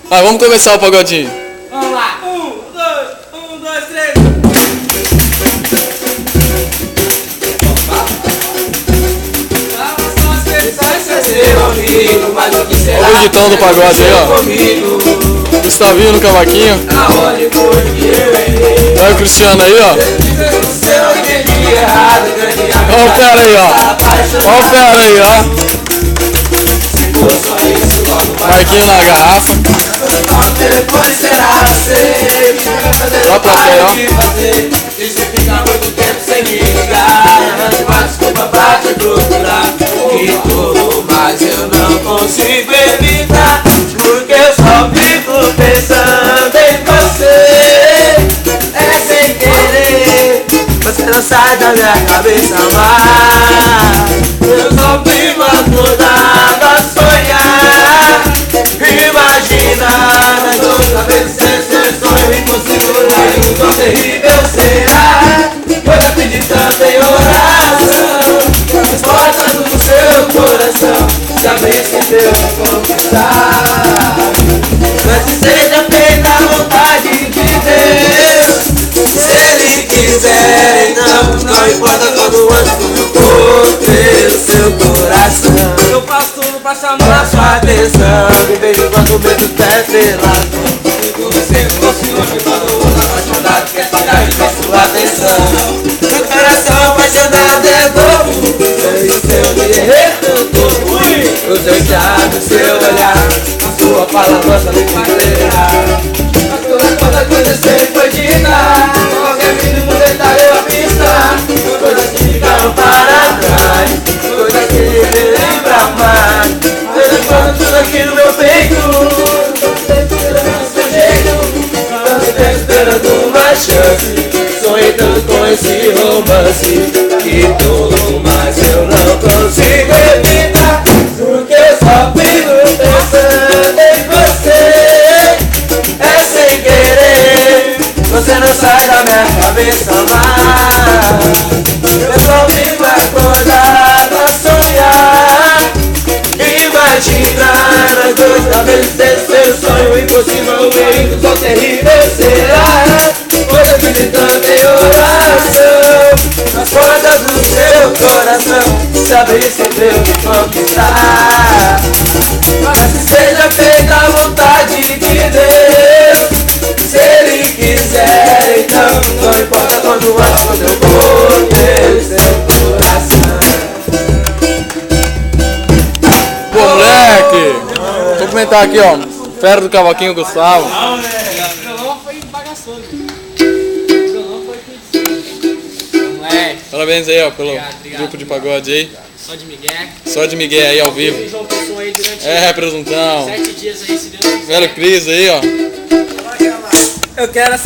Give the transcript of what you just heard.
Vai, vamos começar o pagodinho. Vamos lá. 1, 2, 3. Olha o guitão do pagode aí, ó. Gustavinho no cavaquinho. Olha o Cristiano aí, ó. Olha o fera aí, ó. Olha o fera aí, ó. Marquinho na garrafa. Olha a plateia, ó. E se ficar muito tempo sem me ligar, desculpa pra te procurar. E tudo, mas eu não consigo evitar, porque eu só fico pensando em você. É sem querer, você não sai da minha cabeça mais. Eu só vivo acordado a sonhar, imaginar toda vez que esse sonho impossível, tão terrível será. Eu acredito tanto em oração, as portas do seu coração já venceu me conquistar. Mas que seja feita a vontade de Deus, se Ele quiser, então não importa quando antes do meu corpo pelo seu coração. Eu faço tudo pra chamar Na sua atenção, me vejo quando o medo pé pela mão. Você fosse hoje quando o outro apaixonado quer tirar de sua atenção. Meu coração apaixonado é bobo, e o seu guerreiro todo. O seu teatro, o seu olhar, a sua fala nossa me faz lembrar. Mas quando acontecer foi dita, qualquer mínimo detalhe eu avistar. Coisas que ficaram para trás, coisas que me lembram mais. Telefone tudo aqui no meu peito, esperando uma chance, sonhei tanto com esse romance, e tudo mais eu não consigo evitar, porque eu só fico pensando em você. É sem querer, você não sai da minha cabeça mais. Eu só fico acordado a sonhar, imaginar as duas talvez esse sonho impossível, meio tão terrível será. Pois eu pedi tanto em oração, nas portas do seu coração, saber se eu me conquistar. Mas que seja feita a vontade de Deus, se Ele quiser, então não importa quando antes, quando eu vou ter seu coração. Pô, moleque. Vou comentar aqui, ó. Fera do cavaquinho, Gustavo. O violão foi bagaçoso. O violão foi tudo. Moleque. Parabéns aí, ó, pelo Obrigado. grupo de pagode aí. Só de Miguel. Só de Miguel aí ao vivo. E João Pessoa aí durante É, representão. 7 dias aí, se Deus quiser. Velho Cris aí, ó. Eu quero